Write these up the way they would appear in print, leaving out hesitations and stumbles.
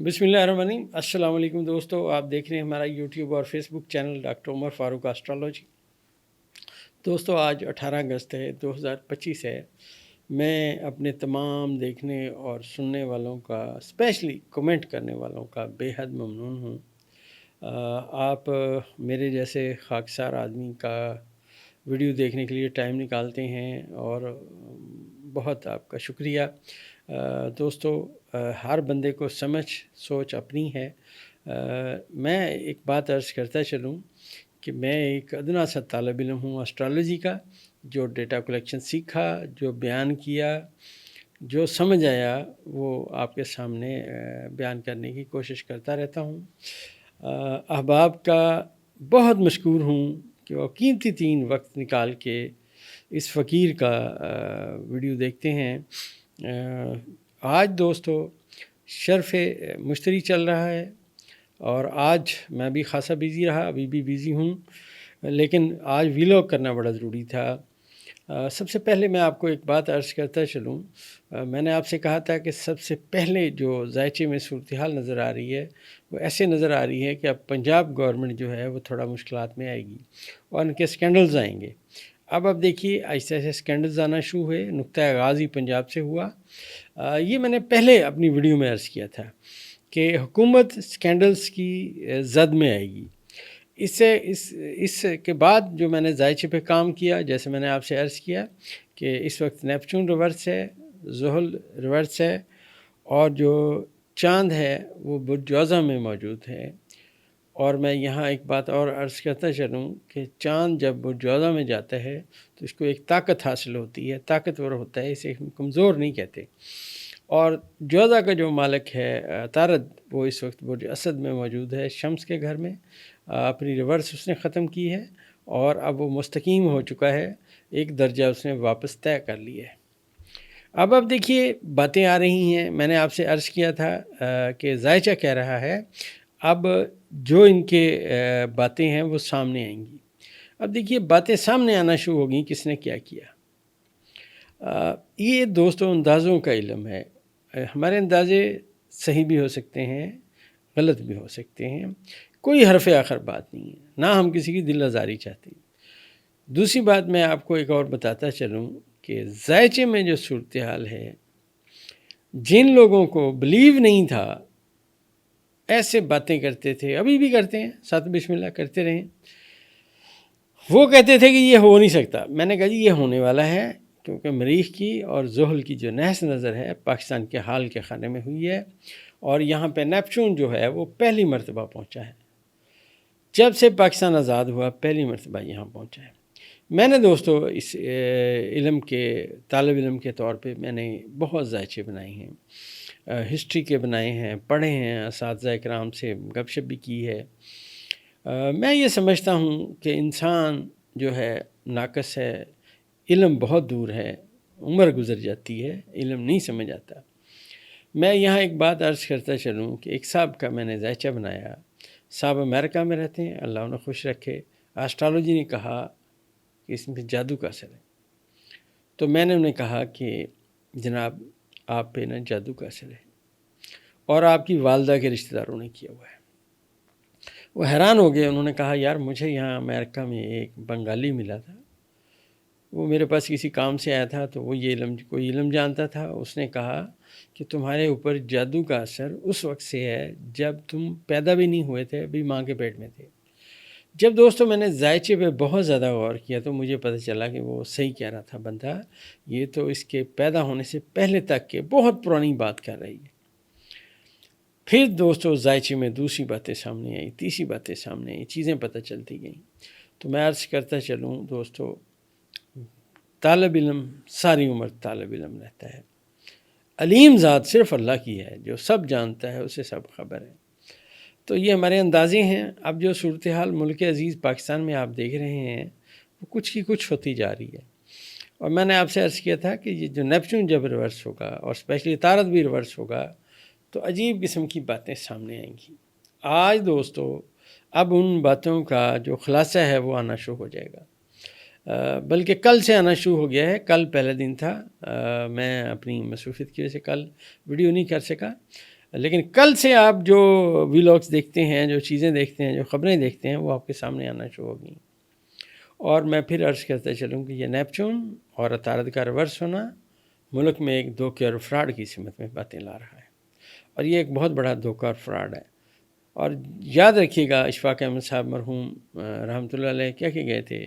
बिस्मिल्लाहिर्रहमानिर्रहीम। अस्सलाम वालेकुम दोस्तों, आप देख रहे हैं हमारा यूट्यूब और Facebook channel doctor Umar Farooq astrology. दोस्तों आज 18 अगस्त है 2025 है। मैं अपने तमाम देखने और सुनने वालों का, स्पेशली कमेंट करने वालों का बेहद ममनून हूँ। आप मेरे जैसे खाकसार आदमी का वीडियो देखने के लिए टाइम निकालते हैं और बहुत आपका शुक्रिया। दोस्तों, हर बंदे को समझ सोच अपनी है। मैं एक बात अर्ज़ करता चलूँ कि मैं एक अदना सा तालिब इल्म हूँ एस्ट्रोलॉजी का, जो डेटा कलेक्शन सीखा, जो बयान किया, जो समझ आया वो आपके सामने बयान करने की कोशिश करता रहता हूँ। अहबाब का बहुत मशकूर हूँ कि वो कीमती तीन वक्त निकाल के इस फ़कीर का वीडियो देखते हैं। आज दोस्तों शर्फ़ मुश्तरी चल रहा है और आज मैं भी ख़ासा बिज़ी रहा, अभी भी बिज़ी हूँ, लेकिन आज व्लॉग करना बड़ा ज़रूरी था। सबसे पहले मैं आपको एक बात अर्ज़ करता चलूँ। मैंने आपसे कहा था कि सबसे पहले जो ज़ायचे में सूरत हाल नज़र आ रही है वो ऐसे नज़र आ रही है कि अब पंजाब गवर्नमेंट जो है वो थोड़ा मुश्किलात में आएगी और उनके स्कैंडल्स आएंगे। अब देखिए ऐसे ऐसे स्कैंडल्स आना शुरू हुए। नुक्ता आगाज़ ही पंजाब से हुआ। ये मैंने पहले अपनी वीडियो में अर्ज़ किया था कि हुकूमत स्कैंडल्स की जद में आएगी। इसके बाद जो मैंने ज़ायचे पे काम किया, जैसे मैंने आपसे अर्ज़ किया कि इस वक्त नेपच्यून रिवर्स है, ज़ुहल रिवर्स है और जो चाँद है वो बुर्ज जोज़ा में मौजूद है। और मैं यहाँ एक बात और अर्ज़ करता चलूँ कि चाँद जब बुर्ज जोज़ा में जाता है तो इसको एक ताकत हासिल होती है, ताकतवर होता है, इसे हम कमज़ोर नहीं कहते। और जोज़ा का जो मालिक है तारद, वो इस वक्त बुर्ज असद में मौजूद है, शम्स के घर में। अपनी रिवर्स उसने ख़त्म की है और अब वो मुस्तकीम हो चुका है, एक दर्जा उसने वापस तय कर लिया है। अब देखिए बातें आ रही हैं। मैंने आपसे अर्ज़ किया था कि ज़ायचा कह रहा है अब जो इनके बातें हैं वो सामने आएंगी। अब देखिए बातें सामने आना शुरू हो गई, किसने क्या किया। ये दोस्तों अंदाज़ों का इल्म है। हमारे अंदाज़े सही भी हो सकते हैं, गलत भी हो सकते हैं, कोई हरफ आखिर बात नहीं है, ना हम किसी की दिल आज़ारी चाहते। दूसरी बात मैं आपको एक और बताता चलूँ कि ज़ायचे में जो सूरत हाल है, जिन लोगों को बिलीव नहीं था, ऐसे बातें करते थे, अभी भी करते हैं, साथ बिस्मिल्लाह करते रहें, वो कहते थे कि ये हो नहीं सकता। मैंने कहा जी ये होने वाला है, क्योंकि मरीख की और ज़ुहल की जो नहस नज़र है पाकिस्तान के हाल के खाने में हुई है और यहाँ पे नेपच्यून जो है वो पहली मरतबा पहुँचा है। जब से पाकिस्तान आज़ाद हुआ पहली मरतबा यहाँ पहुँचा है। मैंने दोस्तों इस इल्म के तालिब इल्म के तौर पे मैंने बहुत ज़ायचे बनाए हैं, हिस्ट्री के बनाए हैं, पढ़े हैं, असातिज़ा इकराम से गपशप भी की है। मैं ये समझता हूँ कि इंसान जो है नाक़स है, इल्म बहुत दूर है, उम्र गुज़र जाती है, इल्म नहीं समझ आता। मैं यहाँ एक बात अर्ज़ करता चलूँ कि एक साहब का मैंने ज़ायचा बनाया। साहब अमेरिका में रहते हैं, अल्लाह उन्हें खुश रखे। एस्ट्रोलॉजी ने कहा कि इसमें जादू का असर है, तो मैंने उन्हें कहा कि जनाब आप पे ना जादू का असर है और आपकी वालदा के रिश्तेदारों ने किया हुआ है। वो हैरान हो गए। उन्होंने कहा यार मुझे यहाँ अमेरिका में एक बंगाली मिला था, वो मेरे पास किसी काम से आया था, तो वो ये कोई इल्म जानता था। उसने कहा कि तुम्हारे ऊपर जादू का असर उस वक्त से है जब तुम पैदा भी नहीं हुए थे, अभी माँ के पेट में थे। जब दोस्तों मैंने ज़ायचे पे बहुत ज़्यादा गौर किया तो मुझे पता चला कि वो सही कह रहा था बंदा। ये तो इसके पैदा होने से पहले तक के बहुत पुरानी बात कर रही है। फिर दोस्तों ज़ायचे में दूसरी बातें सामने आई, तीसरी बातें सामने आई, चीज़ें पता चलती गईं। तो मैं अर्ज़ करता चलूँ दोस्तों, तालिब इल्म सारी उम्र तालिब इल्म रहता है। अलीम ज़ात सिर्फ़ अल्लाह की है, जो सब जानता है, उसे सब खबर है। तो ये हमारे अंदाज़े हैं। अब जो सूरत हाल मुल्क अज़ीज़ पाकिस्तान में आप देख रहे हैं वो कुछ की कुछ होती जा रही है। और मैंने आपसे अर्ज़ किया था कि ये जो नेपच्यून जब रिवर्स होगा और स्पेशली तारद भी रिवर्स होगा तो अजीब किस्म की बातें सामने आएंगी। आज दोस्तों अब उन बातों का जो ख़ुलासा है वो आना शुरू हो जाएगा, बल्कि कल से आना शुरू हो गया है। कल पहला दिन था, मैं अपनी मसरूफ़ियत की वजह से कल वीडियो नहीं कर सका। لیکن کل سے آپ جو ویلاگس دیکھتے ہیں، جو چیزیں دیکھتے ہیں، جو خبریں دیکھتے ہیں، وہ آپ کے سامنے آنا شروع ہوگی. اور میں پھر عرض کرتا چلوں کہ یہ نیپچون اور عطارد کا ریورس ہونا ملک میں ایک دھوکے اور فراڈ کی سمت میں باتیں لا رہا ہے، اور یہ ایک بہت بڑا دھوکہ اور فراڈ ہے. اور یاد رکھیے گا، اشفاق احمد صاحب مرحوم رحمۃ اللہ علیہ کیا کہ گئے تھے،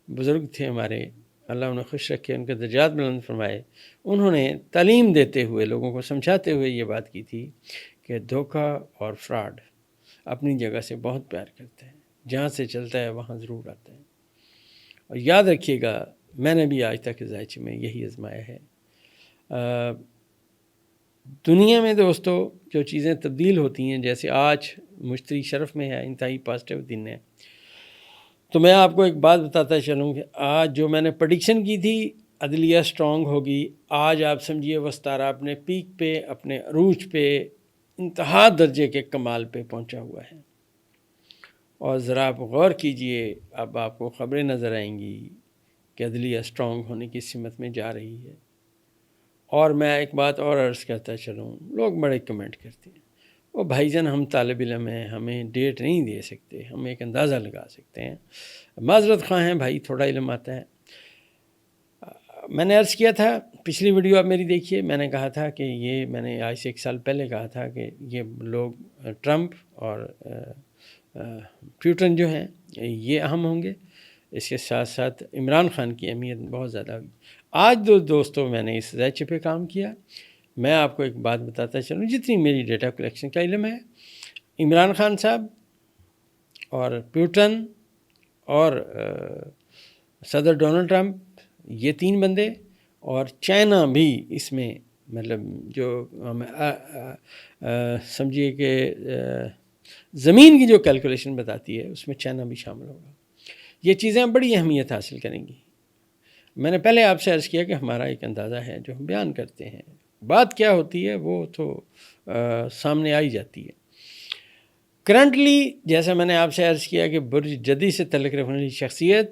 بزرگ تھے ہمارے، اللہ انہیں خوش رکھے، ان کے درجات بلند فرمائے. انہوں نے تعلیم دیتے ہوئے، لوگوں کو سمجھاتے ہوئے یہ بات کی تھی کہ دھوکہ اور فراڈ اپنی جگہ سے بہت پیار کرتے ہیں، جہاں سے چلتا ہے وہاں ضرور آتا ہے. اور یاد رکھیے گا، میں نے بھی آج تک ذائچے میں یہی آزمایا ہے. دنیا میں دوستو جو چیزیں تبدیل ہوتی ہیں، جیسے آج مشتری شرف میں ہے، انتہائی پازیٹیو دن ہے، تو میں آپ کو ایک بات بتاتا چلوں کہ آج جو میں نے پریڈکشن کی تھی عدلیہ سٹرونگ ہوگی، آج آپ سمجھیے وستارہ اپنے پیک پہ، اپنے عروج پہ، انتہا درجے کے کمال پہ پہنچا ہوا ہے. اور ذرا آپ غور کیجئے، اب آپ کو خبریں نظر آئیں گی کہ عدلیہ سٹرونگ ہونے کی سمت میں جا رہی ہے. اور میں ایک بات اور عرض کرتا چلوں، لوگ بڑے کمنٹ کرتے ہیں، وہ بھائی جان ہم طالب علم ہیں، ہمیں ڈیٹ نہیں دے سکتے، ہم ایک اندازہ لگا سکتے ہیں. معذرت خواہ ہیں بھائی، تھوڑا علم آتا ہے. میں نے عرض کیا تھا، پچھلی ویڈیو آپ میری دیکھیے، میں نے کہا تھا کہ یہ، میں نے آج سے 1 سال پہلے کہا تھا کہ یہ لوگ ٹرمپ اور پیوٹن جو ہیں یہ اہم ہوں گے، اس کے ساتھ ساتھ عمران خان کی اہمیت بہت زیادہ ہوگی. آج دوستوں میں نے اس ذائچے پہ کام کیا. میں آپ کو ایک بات بتاتا چلوں، جتنی میری ڈیٹا کلیکشن کا علم ہے، عمران خان صاحب اور پیوٹن اور صدر ڈونلڈ ٹرمپ، یہ 3 بندے، اور چائنا بھی اس میں، مطلب جو سمجھیے کہ زمین کی جو کیلکولیشن بتاتی ہے اس میں چائنا بھی شامل ہوگا. یہ چیزیں بڑی اہمیت حاصل کریں گی. میں نے پہلے آپ سے عرض کیا کہ ہمارا ایک اندازہ ہے جو ہم بیان کرتے ہیں، بات کیا ہوتی ہے وہ تو سامنے آئی جاتی ہے. کرنٹلی جیسا میں نے آپ سے عرض کیا کہ برج جدی سے تعلق رکھنے والی شخصیت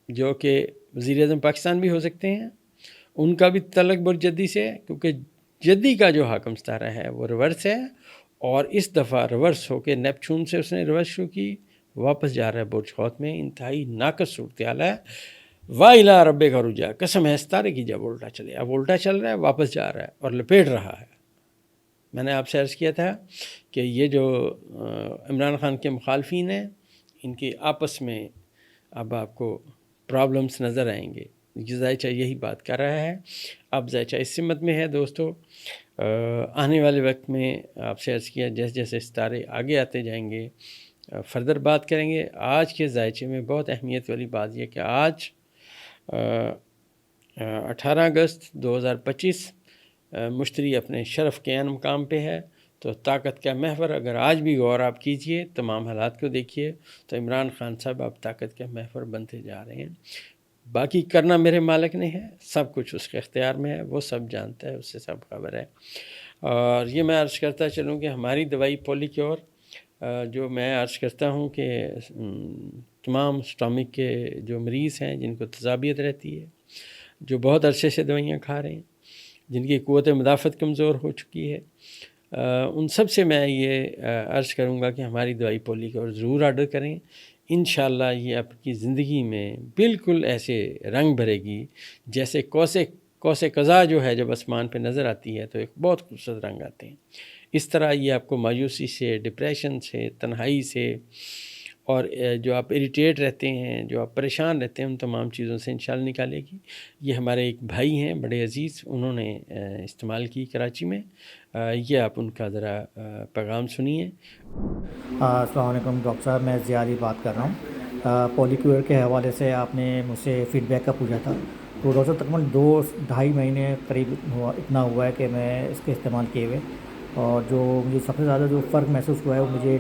جو کہ وزیر اعظم پاکستان بھی ہو سکتے ہیں، ان کا بھی تعلق برج جدی سے ہے، کیونکہ جدی کا جو حاکم ستارہ ہے وہ ریورس ہے، اور اس دفعہ ریورس ہو کے نیپچون سے اس نے ریورس شو کی، واپس جا رہا ہے برج حوت میں. انتہائی ناقص صورتحال ہے. وَإِلَىٰ رَبِّكَ رُجْعَىٰ، قسم ہے ستارے کی جب الٹا چلے. اب الٹا چل رہا ہے، واپس جا رہا ہے اور لپیٹ رہا ہے. میں نے آپ سے عرض کیا تھا کہ یہ جو عمران خان کے مخالفین ہیں، ان کی آپس میں اب آپ کو پرابلمس نظر آئیں گے. ذائچہ یہی بات کر رہا ہے. اب ذائچہ اس سمت میں ہے دوستو، آنے والے وقت میں آپ سے عرض کیا جیسے جیسے ستارے آگے آتے جائیں گے فردر بات کریں گے. آج کے ذائچے میں بہت اہمیت والی بات یہ کہ آج 18 اگست 2025 مشتری اپنے شرف کے عین مقام پہ ہے. تو طاقت کا محور اگر آج بھی غور آپ کیجئے، تمام حالات کو دیکھیے، تو عمران خان صاحب اب طاقت کے محور بنتے جا رہے ہیں. باقی کرنا میرے مالک نے ہے، سب کچھ اس کے اختیار میں ہے، وہ سب جانتا ہے، اس سے سب خبر ہے. اور یہ میں عرض کرتا چلوں کہ ہماری دوائی پولی کیور، جو میں عرض کرتا ہوں کہ تمام اسٹامک کے جو مریض ہیں جن کو تذابیت رہتی ہے، جو بہت عرصے سے دوائیاں کھا رہے ہیں، جن کی قوت مدافعت کمزور ہو چکی ہے، ان سب سے میں یہ عرض کروں گا کہ ہماری دوائی پولی کیور ضرور آرڈر کریں. انشاءاللہ یہ آپ کی زندگی میں بالکل ایسے رنگ بھرے گی جیسے قوس قزح جو ہے جب آسمان پہ نظر آتی ہے تو ایک بہت خوبصورت رنگ آتے ہیں. اس طرح یہ آپ کو مایوسی سے، ڈپریشن سے، تنہائی سے، اور جو آپ اریٹیٹ رہتے ہیں، جو آپ پریشان رہتے ہیں، ان تمام چیزوں سے انشاءاللہ نکالے گی. یہ ہمارے ایک بھائی ہیں بڑے عزیز، انہوں نے استعمال کی کراچی میں. یہ آپ ان کا ذرا پیغام سنیے. السلام علیکم ڈاکٹر صاحب، میں زیادہ بات کر رہا ہوں. پولی کیور کے حوالے سے آپ نے مجھ سے فیڈ بیک کا پوچھا تھا. تو ڈاکٹر صاحب تقریباً 2-2.5 مہینے قریب اتنا ہوا ہے کہ میں اس کے استعمال کیے ہوئے، اور جو مجھے سب سے زیادہ جو فرق محسوس ہوا ہے وہ مجھے